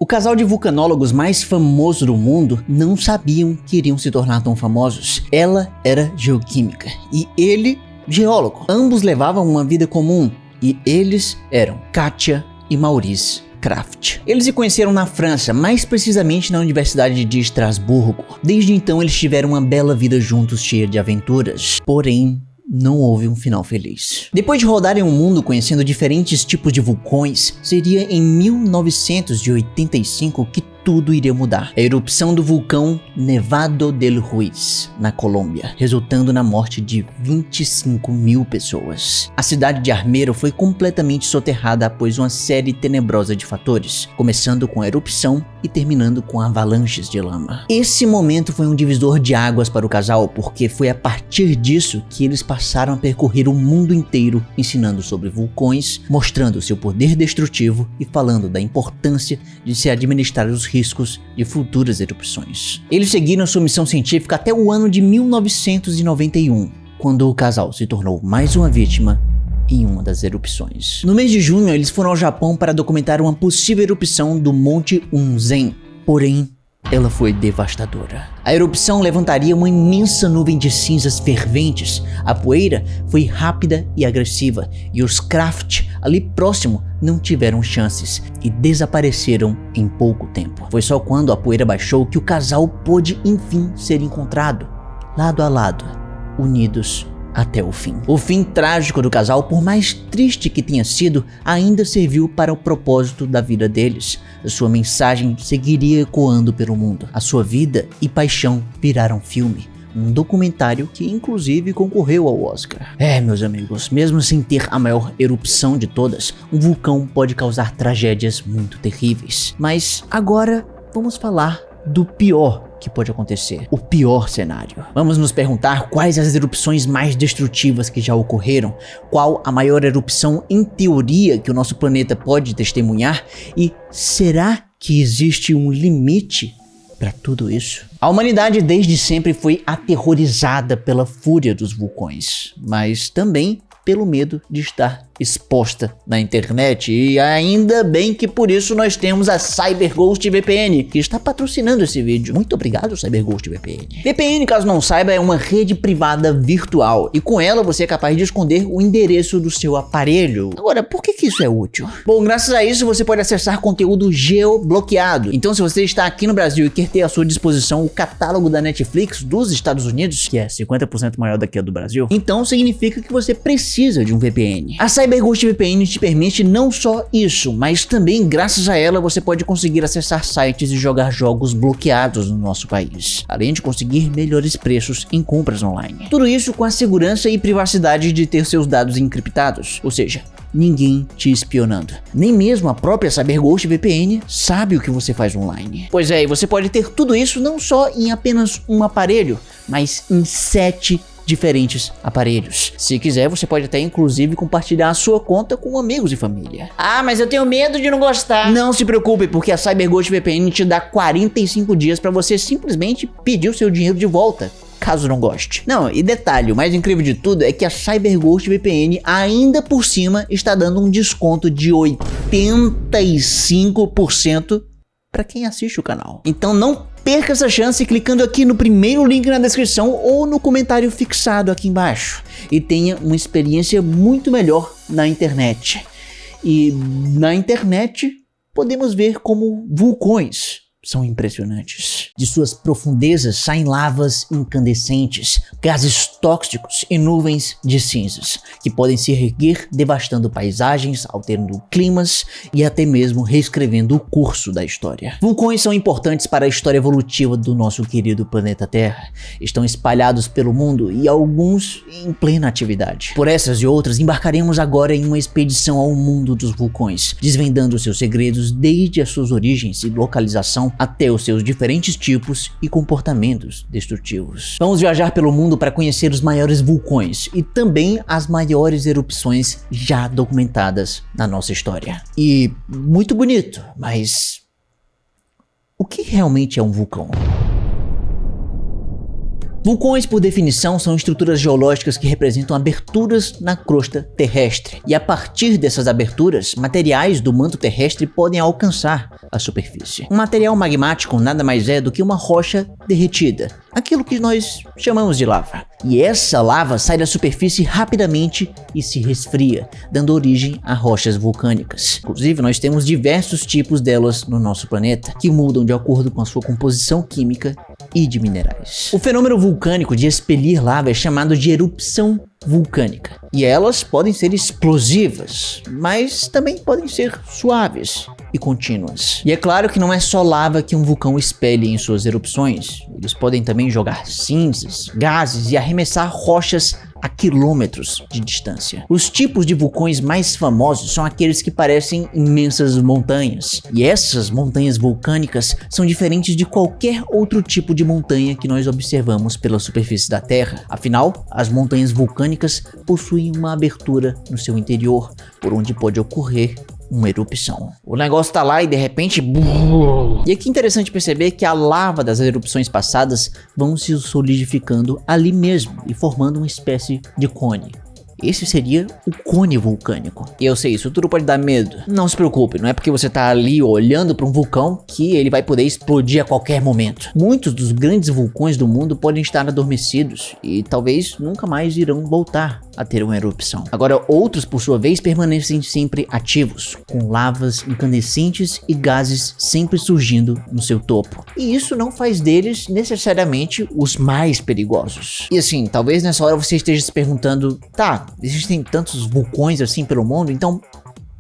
O casal de vulcanólogos mais famoso do mundo não sabiam que iriam se tornar tão famosos. Ela era geoquímica e ele, geólogo. Ambos levavam uma vida comum e eles eram Katia e Maurice Krafft. Eles se conheceram na França, mais precisamente na Universidade de Estrasburgo. Desde então eles tiveram uma bela vida juntos, cheia de aventuras. Porém, não houve um final feliz. Depois de rodarem o mundo conhecendo diferentes tipos de vulcões, seria em 1985 que tudo iria mudar. A erupção do vulcão Nevado del Ruiz, na Colômbia, resultando na morte de 25 mil pessoas. A cidade de Armero foi completamente soterrada após uma série tenebrosa de fatores, começando com a erupção e terminando com avalanches de lama. Esse momento foi um divisor de águas para o casal, porque foi a partir disso que eles passaram a percorrer o mundo inteiro, ensinando sobre vulcões, mostrando seu poder destrutivo e falando da importância de se administrar os riscos de futuras erupções. Eles seguiram sua missão científica até o ano de 1991, quando o casal se tornou mais uma vítima em uma das erupções. No mês de junho, eles foram ao Japão para documentar uma possível erupção do Monte Unzen, porém, ela foi devastadora. A erupção levantaria uma imensa nuvem de cinzas ferventes. A poeira foi rápida e agressiva, e os Krafft ali próximo não tiveram chances e desapareceram em pouco tempo. Foi só quando a poeira baixou que o casal pôde enfim ser encontrado, lado a lado, unidos até o fim. O fim trágico do casal, por mais triste que tenha sido, ainda serviu para o propósito da vida deles. A sua mensagem seguiria ecoando pelo mundo. A sua vida e paixão viraram filme. Um documentário que inclusive concorreu ao Oscar. Meus amigos, mesmo sem ter a maior erupção de todas, um vulcão pode causar tragédias muito terríveis. Mas agora vamos falar do pior que pode acontecer, o pior cenário. Vamos nos perguntar quais as erupções mais destrutivas que já ocorreram, qual a maior erupção em teoria que o nosso planeta pode testemunhar e será que existe um limite para tudo isso? A humanidade desde sempre foi aterrorizada pela fúria dos vulcões, mas também pelo medo de estar exposta na internet, e ainda bem que por isso nós temos a CyberGhost VPN, que está patrocinando esse vídeo. Muito obrigado, CyberGhost VPN. VPN, caso não saiba, é uma rede privada virtual, e com ela você é capaz de esconder o endereço do seu aparelho. Agora, por que isso é útil? Bom, graças a isso você pode acessar conteúdo geobloqueado. Então, se você está aqui no Brasil e quer ter à sua disposição o catálogo da Netflix dos Estados Unidos, que é 50% maior do que a do Brasil, então significa que você precisa de um VPN. A CyberGhost VPN te permite não só isso, mas também, graças a ela, você pode conseguir acessar sites e jogar jogos bloqueados no nosso país, além de conseguir melhores preços em compras online. Tudo isso com a segurança e privacidade de ter seus dados encriptados, ou seja, ninguém te espionando. Nem mesmo a própria CyberGhost VPN sabe o que você faz online. Pois é, e você pode ter tudo isso não só em apenas um aparelho, mas em 7 diferentes aparelhos. Se quiser, você pode até inclusive compartilhar a sua conta com amigos e família. Ah, mas eu tenho medo de não gostar. Não se preocupe, porque a CyberGhost VPN te dá 45 dias para você simplesmente pedir o seu dinheiro de volta, caso não goste. Não, e detalhe, o mais incrível de tudo é que a CyberGhost VPN ainda por cima está dando um desconto de 85% para quem assiste o canal. Então não perca essa chance clicando aqui no primeiro link na descrição ou no comentário fixado aqui embaixo e tenha uma experiência muito melhor na internet. E na internet podemos ver como vulcões são impressionantes. De suas profundezas saem lavas incandescentes, gases tóxicos e nuvens de cinzas, que podem se erguer devastando paisagens, alterando climas e até mesmo reescrevendo o curso da história. Vulcões são importantes para a história evolutiva do nosso querido planeta Terra. Estão espalhados pelo mundo e alguns em plena atividade. Por essas e outras, embarcaremos agora em uma expedição ao mundo dos vulcões, desvendando seus segredos desde as suas origens e localização até os seus diferentes tipos e comportamentos destrutivos. Vamos viajar pelo mundo para conhecer os maiores vulcões e também as maiores erupções já documentadas na nossa história. E muito bonito, mas o que realmente é um vulcão? Vulcões, por definição, são estruturas geológicas que representam aberturas na crosta terrestre. E a partir dessas aberturas, materiais do manto terrestre podem alcançar a superfície. Um material magmático nada mais é do que uma rocha derretida, aquilo que nós chamamos de lava. E essa lava sai da superfície rapidamente e se resfria, dando origem a rochas vulcânicas. Inclusive, nós temos diversos tipos delas no nosso planeta, que mudam de acordo com a sua composição química e de minerais. O fenômeno vulcânico de expelir lava é chamado de erupção vulcânica. E elas podem ser explosivas, mas também podem ser suaves e contínuas. E é claro que não é só lava que um vulcão expele em suas erupções. Eles podem também jogar cinzas, gases e arremessar rochas a quilômetros de distância. Os tipos de vulcões mais famosos são aqueles que parecem imensas montanhas. E essas montanhas vulcânicas são diferentes de qualquer outro tipo de montanha que nós observamos pela superfície da Terra. Afinal, as montanhas vulcânicas possuem uma abertura no seu interior, por onde pode ocorrer uma erupção. O negócio tá lá e de repente... E aqui é interessante perceber que a lava das erupções passadas vão se solidificando ali mesmo e formando uma espécie de cone. Esse seria o cone vulcânico. E eu sei, isso tudo pode dar medo. Não se preocupe, não é porque você tá ali olhando para um vulcão que ele vai poder explodir a qualquer momento. Muitos dos grandes vulcões do mundo podem estar adormecidos e talvez nunca mais irão voltar a ter uma erupção. Agora, outros, por sua vez, permanecem sempre ativos, com lavas incandescentes e gases sempre surgindo no seu topo. E isso não faz deles necessariamente os mais perigosos. E assim, talvez nessa hora você esteja se perguntando, tá, existem tantos vulcões assim pelo mundo, então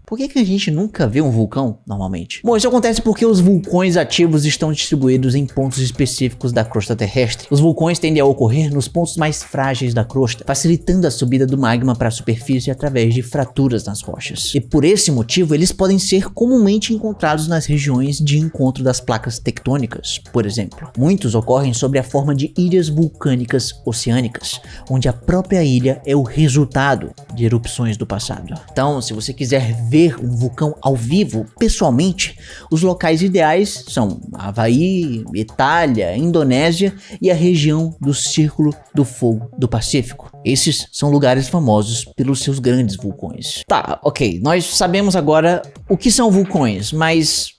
por que a gente nunca vê um vulcão normalmente? Bom, isso acontece porque os vulcões ativos estão distribuídos em pontos específicos da crosta terrestre. Os vulcões tendem a ocorrer nos pontos mais frágeis da crosta, facilitando a subida do magma para a superfície através de fraturas nas rochas. E por esse motivo, eles podem ser comumente encontrados nas regiões de encontro das placas tectônicas, por exemplo. Muitos ocorrem sob a forma de ilhas vulcânicas oceânicas, onde a própria ilha é o resultado de erupções do passado. Então, se você quiser ver um vulcão ao vivo, pessoalmente, os locais ideais são Havaí, Itália, Indonésia e a região do Círculo do Fogo do Pacífico. Esses são lugares famosos pelos seus grandes vulcões. Tá, ok, nós sabemos agora o que são vulcões, mas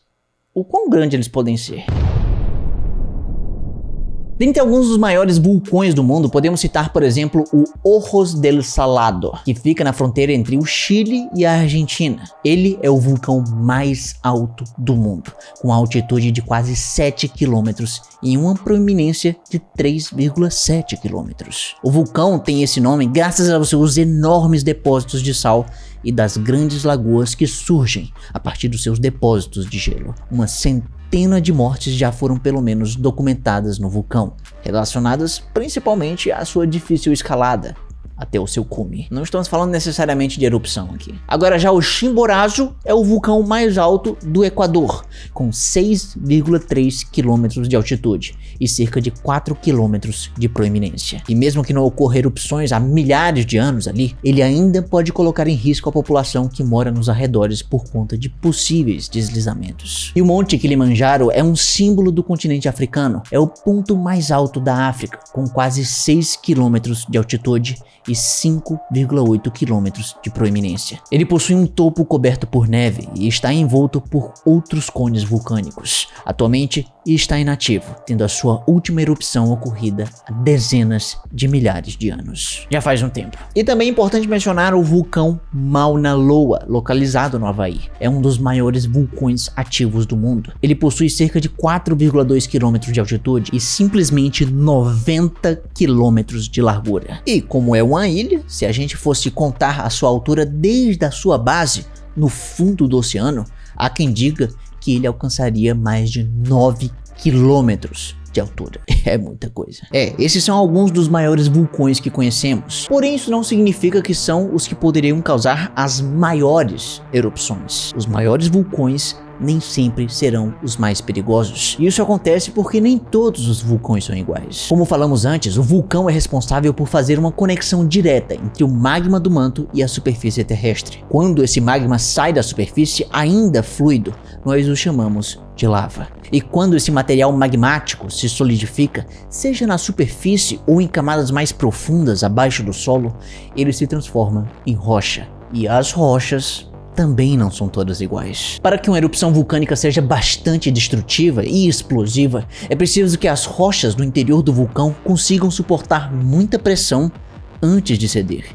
o quão grande eles podem ser? Dentre alguns dos maiores vulcões do mundo, podemos citar, por exemplo, o Ojos del Salado, que fica na fronteira entre o Chile e a Argentina. Ele é o vulcão mais alto do mundo, com altitude de quase 7 km e uma proeminência de 3,7 km. O vulcão tem esse nome graças aos seus enormes depósitos de sal e das grandes lagoas que surgem a partir dos seus depósitos de gelo. Uma centena de mortes já foram pelo menos documentadas no vulcão, relacionadas principalmente à sua difícil escalada até o seu cume. Não estamos falando necessariamente de erupção aqui. Agora já o Chimborazo é o vulcão mais alto do Equador, com 6,3 km de altitude e cerca de 4 km de proeminência. E mesmo que não ocorra erupções há milhares de anos ali, ele ainda pode colocar em risco a população que mora nos arredores por conta de possíveis deslizamentos. E o Monte Kilimanjaro é um símbolo do continente africano. É o ponto mais alto da África, com quase 6 km de altitude e 5,8 km de proeminência. Ele possui um topo coberto por neve e está envolto por outros cones vulcânicos. Atualmente está inativo, tendo a sua última erupção ocorrida há dezenas de milhares de anos. Já faz um tempo. E também é importante mencionar o vulcão Mauna Loa, localizado no Havaí. É um dos maiores vulcões ativos do mundo. Ele possui cerca de 4,2 km de altitude e simplesmente 90 km de largura. E como é uma ilha, se a gente fosse contar a sua altura desde a sua base no fundo do oceano, há quem diga que ele alcançaria mais de 9 quilômetros de altura. É muita coisa. Esses são alguns dos maiores vulcões que conhecemos. Porém, isso não significa que são os que poderiam causar as maiores erupções. Os maiores vulcões nem sempre serão os mais perigosos. E isso acontece porque nem todos os vulcões são iguais. Como falamos antes, o vulcão é responsável por fazer uma conexão direta entre o magma do manto e a superfície terrestre. Quando esse magma sai da superfície ainda fluido, nós o chamamos de lava. E quando esse material magmático se solidifica, seja na superfície ou em camadas mais profundas abaixo do solo, ele se transforma em rocha. E as rochas também não são todas iguais. Para que uma erupção vulcânica seja bastante destrutiva e explosiva, é preciso que as rochas no interior do vulcão consigam suportar muita pressão antes de ceder.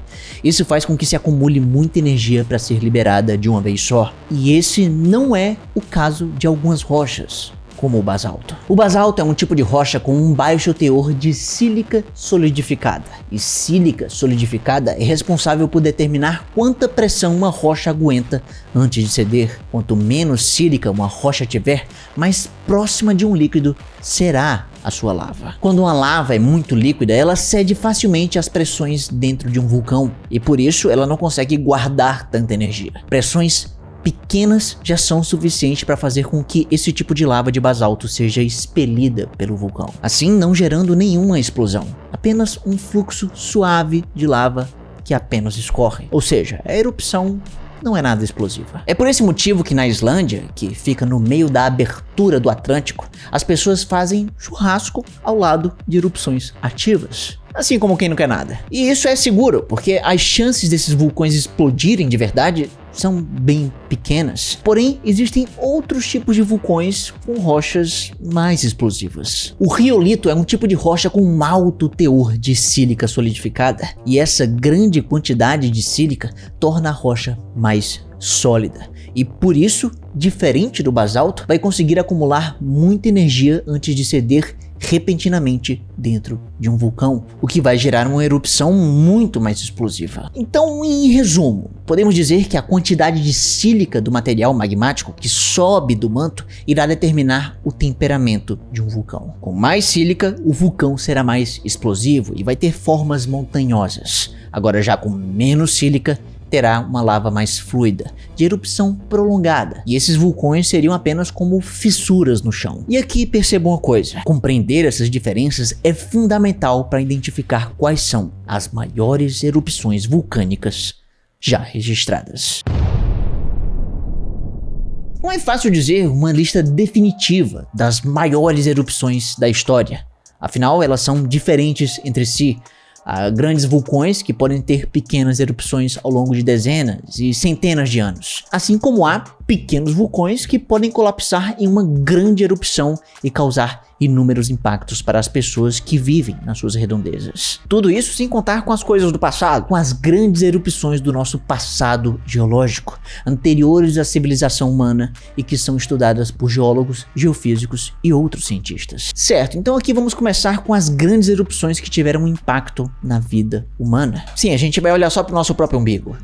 Isso faz com que se acumule muita energia para ser liberada de uma vez só. E esse não é o caso de algumas rochas, como o basalto. O basalto é um tipo de rocha com um baixo teor de sílica solidificada. E sílica solidificada é responsável por determinar quanta pressão uma rocha aguenta antes de ceder. Quanto menos sílica uma rocha tiver, mais próxima de um líquido será a sua lava. Quando uma lava é muito líquida, ela cede facilmente às pressões dentro de um vulcão e por isso ela não consegue guardar tanta energia. Pressões pequenas já são suficientes para fazer com que esse tipo de lava de basalto seja expelida pelo vulcão, assim não gerando nenhuma explosão, apenas um fluxo suave de lava que apenas escorre. Ou seja, a erupção não é nada explosiva. É por esse motivo que na Islândia, que fica no meio da abertura do Atlântico, as pessoas fazem churrasco ao lado de erupções ativas. Assim como quem não quer nada. E isso é seguro, porque as chances desses vulcões explodirem de verdade são bem pequenas. Porém, existem outros tipos de vulcões com rochas mais explosivas. O riolito é um tipo de rocha com um alto teor de sílica solidificada, e essa grande quantidade de sílica torna a rocha mais sólida. E por isso, diferente do basalto, vai conseguir acumular muita energia antes de ceder repentinamente dentro de um vulcão, o que vai gerar uma erupção muito mais explosiva. Então, em resumo, podemos dizer que a quantidade de sílica do material magmático que sobe do manto irá determinar o temperamento de um vulcão. Com mais sílica, o vulcão será mais explosivo e vai ter formas montanhosas. Agora, já com menos sílica, terá uma lava mais fluida, de erupção prolongada, e esses vulcões seriam apenas como fissuras no chão. E aqui percebam uma coisa, compreender essas diferenças é fundamental para identificar quais são as maiores erupções vulcânicas já registradas. Não é fácil dizer uma lista definitiva das maiores erupções da história, afinal elas são diferentes entre si. Há grandes vulcões que podem ter pequenas erupções ao longo de dezenas e centenas de anos, assim como há pequenos vulcões que podem colapsar em uma grande erupção e causar inúmeros impactos para as pessoas que vivem nas suas redondezas. Tudo isso sem contar com as coisas do passado, com as grandes erupções do nosso passado geológico, anteriores à civilização humana e que são estudadas por geólogos, geofísicos e outros cientistas. Certo, então aqui vamos começar com as grandes erupções que tiveram um impacto na vida humana. Sim, a gente vai olhar só para o nosso próprio umbigo,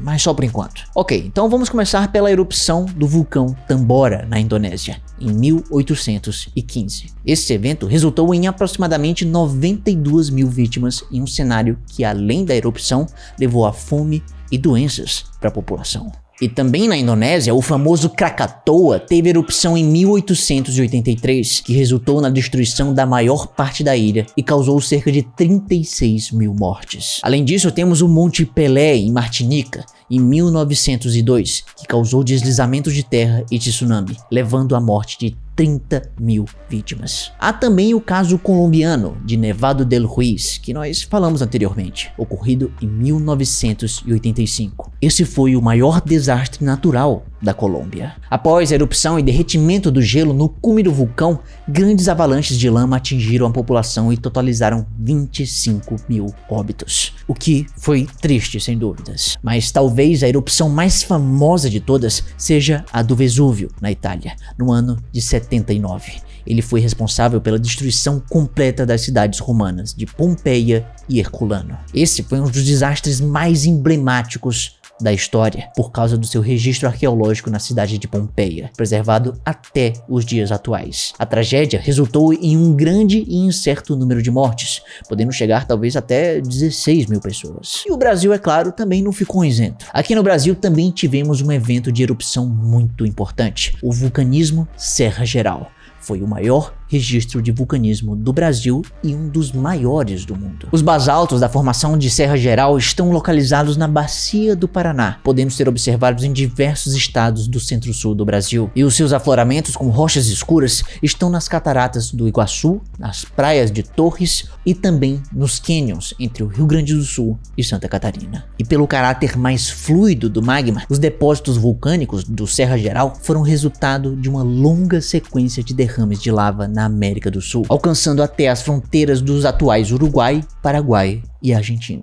mas só por enquanto. Ok, então vamos começar pela erupção do vulcão Tambora, na Indonésia, em 1815. Esse evento resultou em aproximadamente 92 mil vítimas em um cenário que, além da erupção, levou a fome e doenças para a população. E também na Indonésia, o famoso Krakatoa teve erupção em 1883, que resultou na destruição da maior parte da ilha e causou cerca de 36 mil mortes. Além disso, temos o Monte Pelé em Martinica, em 1902, que causou deslizamentos de terra e tsunami, levando à morte de 30 mil vítimas. Há também o caso colombiano de Nevado del Ruiz, que nós falamos anteriormente, ocorrido em 1985. Esse foi o maior desastre natural da Colômbia. Após a erupção e derretimento do gelo no cume do vulcão, grandes avalanches de lama atingiram a população e totalizaram 25 mil óbitos, o que foi triste sem dúvidas. Mas talvez a erupção mais famosa de todas seja a do Vesúvio, na Itália, no ano de 79. Ele foi responsável pela destruição completa das cidades romanas de Pompeia e Herculano. Esse foi um dos desastres mais emblemáticos da história por causa do seu registro arqueológico na cidade de Pompeia, preservado até os dias atuais. A tragédia resultou em um grande e incerto número de mortes, podendo chegar talvez até 16 mil pessoas. E o Brasil, é claro, também não ficou isento. Aqui no Brasil também tivemos um evento de erupção muito importante, o vulcanismo Serra Geral. Foi o maior registro de vulcanismo do Brasil e um dos maiores do mundo. Os basaltos da formação de Serra Geral estão localizados na Bacia do Paraná, podendo ser observados em diversos estados do centro-sul do Brasil. E os seus afloramentos com rochas escuras estão nas cataratas do Iguaçu, nas praias de Torres e também nos cânions entre o Rio Grande do Sul e Santa Catarina. E pelo caráter mais fluido do magma, os depósitos vulcânicos do Serra Geral foram resultado de uma longa sequência de derrames de lava na América do Sul, alcançando até as fronteiras dos atuais Uruguai, Paraguai e Argentina.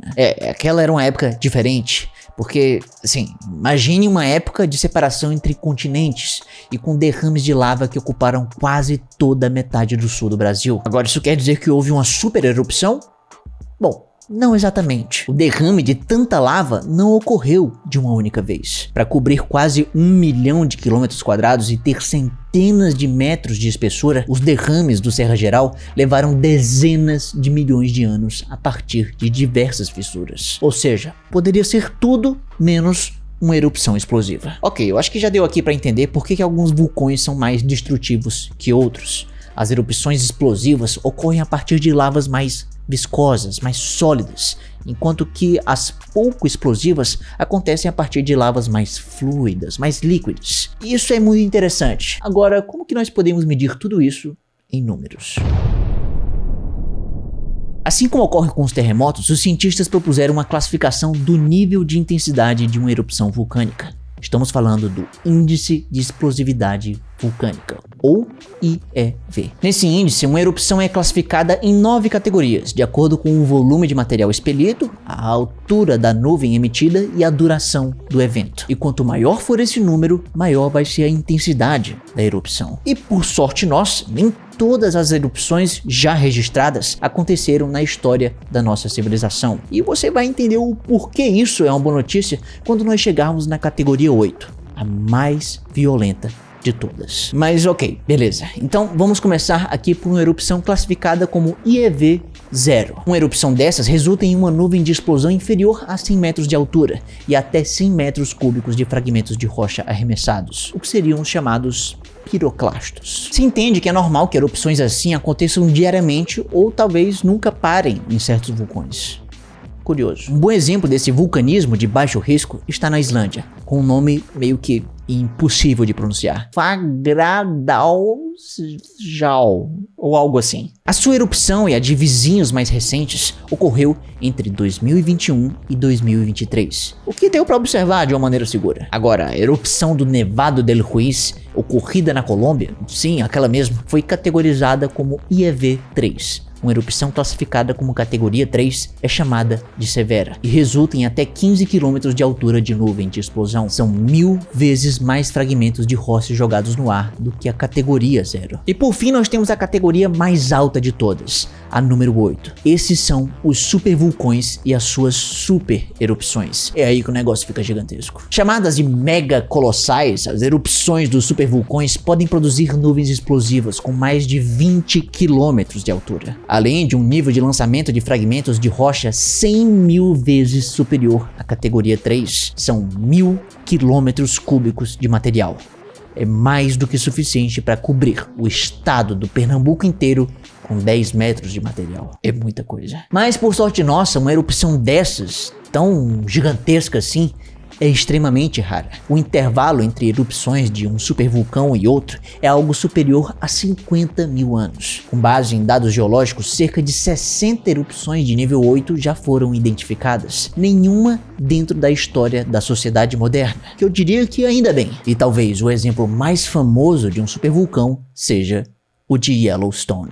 Aquela era uma época diferente, porque, assim, imagine uma época de separação entre continentes e com derrames de lava que ocuparam quase toda a metade do sul do Brasil. Agora, isso quer dizer que houve uma super erupção? Bom, não exatamente. O derrame de tanta lava não ocorreu de uma única vez. Para cobrir quase 1 milhão de quilômetros quadrados e ter centenas de metros de espessura, os derrames do Serra Geral levaram dezenas de milhões de anos a partir de diversas fissuras. Ou seja, poderia ser tudo menos uma erupção explosiva. Ok, eu acho que já deu aqui para entender por que alguns vulcões são mais destrutivos que outros. As erupções explosivas ocorrem a partir de lavas mais viscosas, mais sólidas, enquanto que as pouco explosivas acontecem a partir de lavas mais fluidas, mais líquidas. E isso é muito interessante. Agora, como que nós podemos medir tudo isso em números? Assim como ocorre com os terremotos, os cientistas propuseram uma classificação do nível de intensidade de uma erupção vulcânica. Estamos falando do Índice de Explosividade Vulcânica, ou IEV. Nesse índice, uma erupção é classificada em 9 categorias, de acordo com o volume de material expelido, a altura da nuvem emitida e a duração do evento. E quanto maior for esse número, maior vai ser a intensidade da erupção. E por sorte nossa, nem todas as erupções já registradas aconteceram na história da nossa civilização. E você vai entender o porquê isso é uma boa notícia quando nós chegarmos na categoria 8, a mais violenta de todas. Mas ok, beleza. Então vamos começar aqui por uma erupção classificada como IEV 0. Uma erupção dessas resulta em uma nuvem de explosão inferior a 100 metros de altura e até 100 metros cúbicos de fragmentos de rocha arremessados, o que seriam os chamados piroclastos. Se entende que é normal que erupções assim aconteçam diariamente ou talvez nunca parem em certos vulcões. Curioso. Um bom exemplo desse vulcanismo de baixo risco está na Islândia, com um nome meio que impossível de pronunciar. Fagradalsfjall, ou algo assim. A sua erupção e a de vizinhos mais recentes ocorreu entre 2021 e 2023, o que deu para observar de uma maneira segura. Agora, a erupção do Nevado del Ruiz, ocorrida na Colômbia, sim, aquela mesma, foi categorizada como IEV 3. Uma erupção classificada como categoria 3 é chamada de severa e resulta em até 15 km de altura de nuvem de explosão. São 1000 vezes mais fragmentos de rocha jogados no ar do que a categoria 0. E por fim nós temos a categoria mais alta de todas, a número 8. Esses são os supervulcões e as suas super erupções. É aí que o negócio fica gigantesco. Chamadas de mega colossais, as erupções dos supervulcões podem produzir nuvens explosivas com mais de 20 km de altura, além de um nível de lançamento de fragmentos de rocha 100.000 vezes superior à categoria 3. São 1000 quilômetros cúbicos de material. É mais do que suficiente para cobrir o estado do Pernambuco inteiro com 10 metros de material. É muita coisa. Mas por sorte nossa, uma erupção dessas, tão gigantesca assim, é extremamente rara. O intervalo entre erupções de um supervulcão e outro é algo superior a 50.000 anos. Com base em dados geológicos, cerca de 60 erupções de nível 8 já foram identificadas. Nenhuma dentro da história da sociedade moderna, que eu diria que ainda bem. E talvez o exemplo mais famoso de um supervulcão seja o de Yellowstone.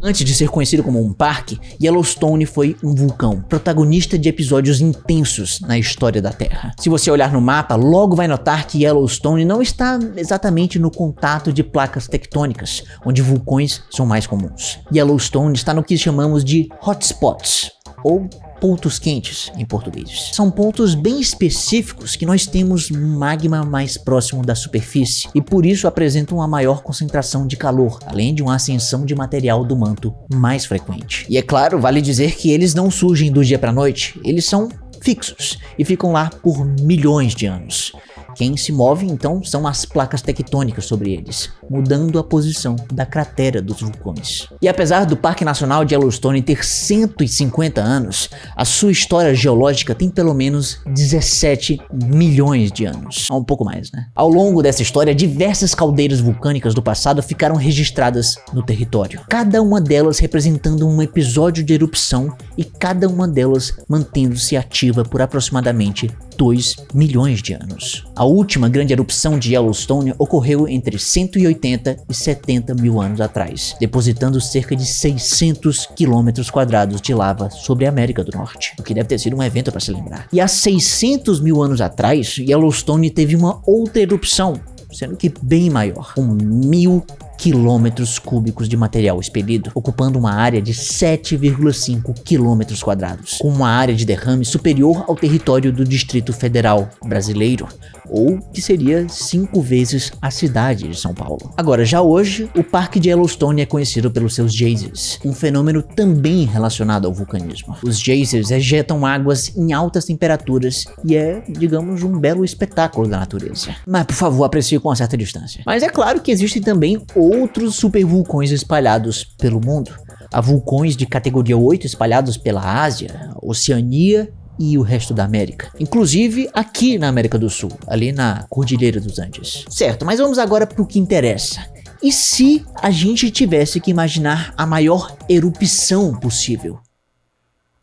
Antes de ser conhecido como um parque, Yellowstone foi um vulcão, protagonista de episódios intensos na história da Terra. Se você olhar no mapa, logo vai notar que Yellowstone não está exatamente no contato de placas tectônicas, onde vulcões são mais comuns. Yellowstone está no que chamamos de hotspots, ou pontos quentes em português. São pontos bem específicos que nós temos magma mais próximo da superfície e por isso apresentam uma maior concentração de calor, além de uma ascensão de material do manto mais frequente. E é claro, vale dizer que eles não surgem do dia para a noite, eles são fixos e ficam lá por milhões de anos. Quem se move então são as placas tectônicas sobre eles, mudando a posição da cratera dos vulcões. E apesar do Parque Nacional de Yellowstone ter 150 anos, a sua história geológica tem pelo menos 17 milhões de anos. Um pouco mais, né? Ao longo dessa história, diversas caldeiras vulcânicas do passado ficaram registradas no território, cada uma delas representando um episódio de erupção e cada uma delas mantendo-se ativa por aproximadamente 2 milhões de anos. A última grande erupção de Yellowstone ocorreu entre 180 e 70 mil anos atrás, depositando cerca de 600 quilômetros quadrados de lava sobre a América do Norte, o que deve ter sido um evento para se lembrar. E há 600 mil anos atrás, Yellowstone teve uma outra erupção, sendo que bem maior, com 1000 quilômetros cúbicos de material expelido, ocupando uma área de 7,5 quilômetros quadrados, com uma área de derrame superior ao território do Distrito Federal brasileiro, ou que seria 5 vezes a cidade de São Paulo. Agora, já hoje, o Parque de Yellowstone é conhecido pelos seus geysers, um fenômeno também relacionado ao vulcanismo. Os geysers ejetam águas em altas temperaturas e é, digamos, um belo espetáculo da natureza. Mas, por favor, aprecie com uma certa distância. Mas é claro que existem também outros supervulcões espalhados pelo mundo. Há vulcões de categoria 8 espalhados pela Ásia, Oceania e o resto da América. Inclusive aqui na América do Sul, ali na Cordilheira dos Andes. Certo, mas vamos agora para o que interessa. E se a gente tivesse que imaginar a maior erupção possível?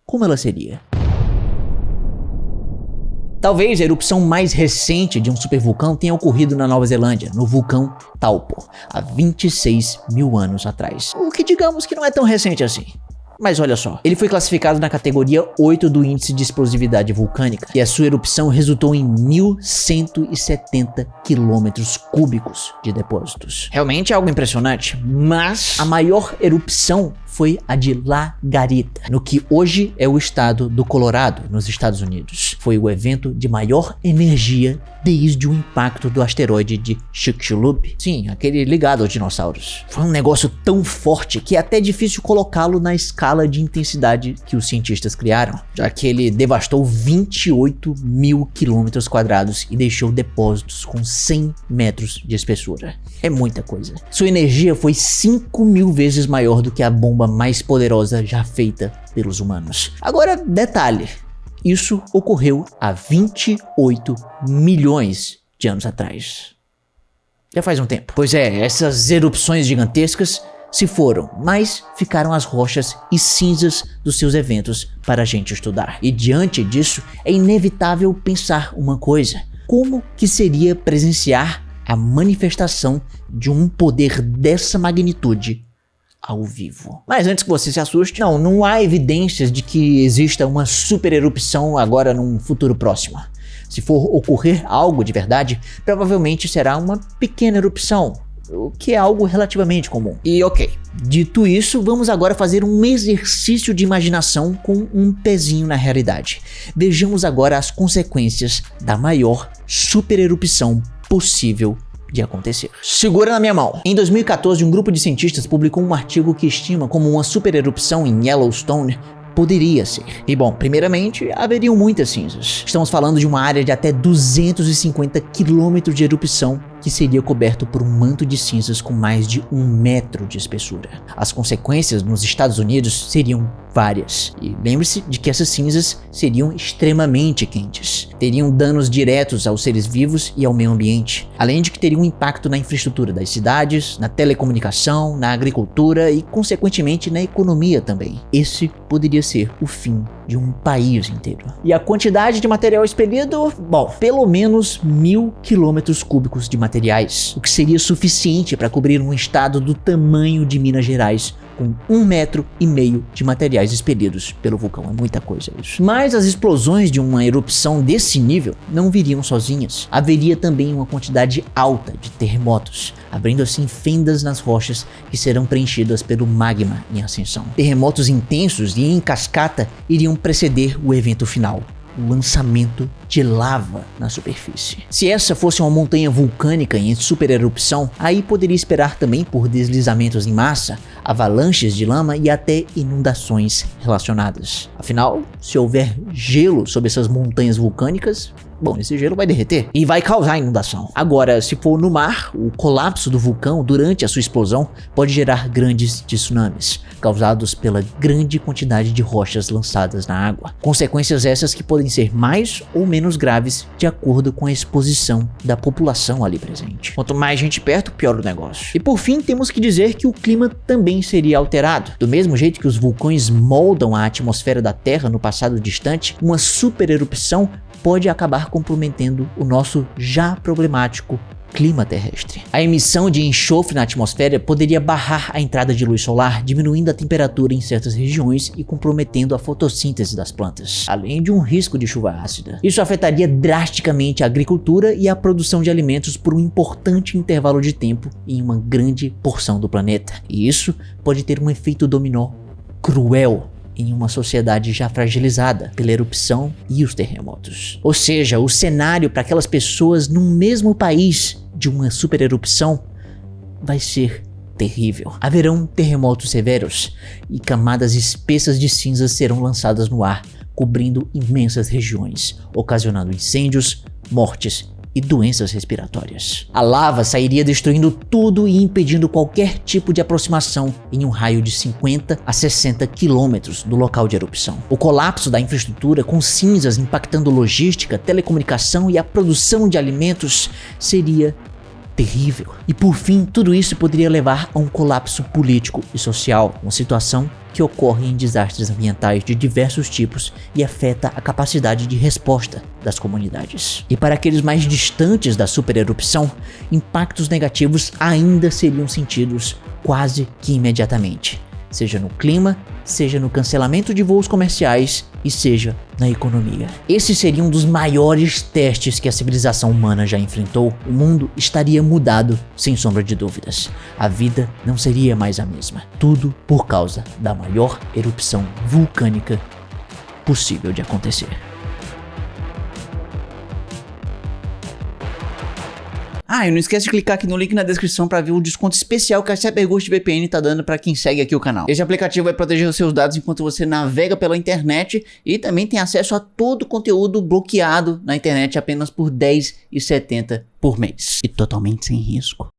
Como ela seria? Talvez a erupção mais recente de um supervulcão tenha ocorrido na Nova Zelândia, no vulcão Taupo, há 26 mil anos atrás. O que digamos que não é tão recente assim. Mas olha só, ele foi classificado na categoria 8 do índice de explosividade vulcânica e a sua erupção resultou em 1.170 quilômetros cúbicos de depósitos. Realmente é algo impressionante, mas a maior erupção foi a de La Garita, no que hoje é o estado do Colorado, nos Estados Unidos. Foi o evento de maior energia desde o impacto do asteroide de Chicxulub. Sim, aquele ligado aos dinossauros. Foi um negócio tão forte que é até difícil colocá-lo na escala de intensidade que os cientistas criaram, já que ele devastou 28 mil quilômetros quadrados e deixou depósitos com 100 metros de espessura. É muita coisa. Sua energia foi 5 mil vezes maior do que a bomba mais poderosa já feita pelos humanos. Agora, detalhe. Isso ocorreu há 28 milhões de anos atrás. Já faz um tempo. Pois é, essas erupções gigantescas se foram, mas ficaram as rochas e cinzas dos seus eventos para a gente estudar. E diante disso, é inevitável pensar uma coisa. Como que seria presenciar a manifestação de um poder dessa magnitude ao vivo? Mas antes que você se assuste, não há evidências de que exista uma super erupção agora num futuro próximo. Se for ocorrer algo de verdade, provavelmente será uma pequena erupção, o que é algo relativamente comum. E ok, dito isso, vamos agora fazer um exercício de imaginação com um pezinho na realidade. Vejamos agora as consequências da maior super erupção possível de acontecer. Segura na minha mão. Em 2014, um grupo de cientistas publicou um artigo que estima como uma super erupção em Yellowstone poderia ser. E bom, primeiramente, haveriam muitas cinzas. Estamos falando de uma área de até 250 quilômetros de erupção que seria coberto por um manto de cinzas com mais de 1 metro de espessura. As consequências nos Estados Unidos seriam várias. E lembre-se de que essas cinzas seriam extremamente quentes. Teriam danos diretos aos seres vivos e ao meio ambiente, além de que teriam um impacto na infraestrutura das cidades, na telecomunicação, na agricultura e, consequentemente, na economia também. Esse poderia ser o fim de um país inteiro. E a quantidade de material expelido? Bom, pelo menos 1000 quilômetros cúbicos de materiais, o que seria suficiente para cobrir um estado do tamanho de Minas Gerais com 1,5 metro de materiais expelidos pelo vulcão. É muita coisa isso. Mas as explosões de uma erupção desse nível não viriam sozinhas. Haveria também uma quantidade alta de terremotos, abrindo assim fendas nas rochas que serão preenchidas pelo magma em ascensão. Terremotos intensos e em cascata iriam preceder o evento final, o lançamento de lava na superfície. Se essa fosse uma montanha vulcânica em supererupção, aí poderia esperar também por deslizamentos em massa, avalanches de lama e até inundações relacionadas. Afinal, se houver gelo sobre essas montanhas vulcânicas, bom, esse gelo vai derreter e vai causar inundação. Agora, se for no mar, o colapso do vulcão durante a sua explosão pode gerar grandes tsunamis, causados pela grande quantidade de rochas lançadas na água. Consequências essas que podem ser mais ou menos graves de acordo com a exposição da população ali presente. Quanto mais gente perto, pior o negócio. E por fim, temos que dizer que o clima também seria alterado. Do mesmo jeito que os vulcões moldam a atmosfera da Terra no passado distante, uma supererupção pode acabar comprometendo o nosso já problemático clima terrestre. A emissão de enxofre na atmosfera poderia barrar a entrada de luz solar, diminuindo a temperatura em certas regiões e comprometendo a fotossíntese das plantas, além de um risco de chuva ácida. Isso afetaria drasticamente a agricultura e a produção de alimentos por um importante intervalo de tempo em uma grande porção do planeta. E isso pode ter um efeito dominó cruel em uma sociedade já fragilizada pela erupção e os terremotos. Ou seja, o cenário para aquelas pessoas num mesmo país de uma supererupção vai ser terrível. Haverão terremotos severos e camadas espessas de cinzas serão lançadas no ar, cobrindo imensas regiões, ocasionando incêndios, mortes e doenças respiratórias. A lava sairia destruindo tudo e impedindo qualquer tipo de aproximação em um raio de 50 a 60 quilômetros do local de erupção. O colapso da infraestrutura, com cinzas impactando logística, telecomunicação e a produção de alimentos, seria terrível. E por fim, tudo isso poderia levar a um colapso político e social, uma situação que ocorre em desastres ambientais de diversos tipos e afeta a capacidade de resposta das comunidades. E para aqueles mais distantes da supererupção, impactos negativos ainda seriam sentidos quase que imediatamente, seja no clima, seja no cancelamento de voos comerciais e seja na economia. Esse seria um dos maiores testes que a civilização humana já enfrentou. O mundo estaria mudado, sem sombra de dúvidas. A vida não seria mais a mesma. Tudo por causa da maior erupção vulcânica possível de acontecer. Ah, e não esquece de clicar aqui no link na descrição para ver o desconto especial que a CyberGhost VPN tá dando para quem segue aqui o canal. Esse aplicativo vai proteger os seus dados enquanto você navega pela internet e também tem acesso a todo o conteúdo bloqueado na internet apenas por R$10,70 por mês. E totalmente sem risco.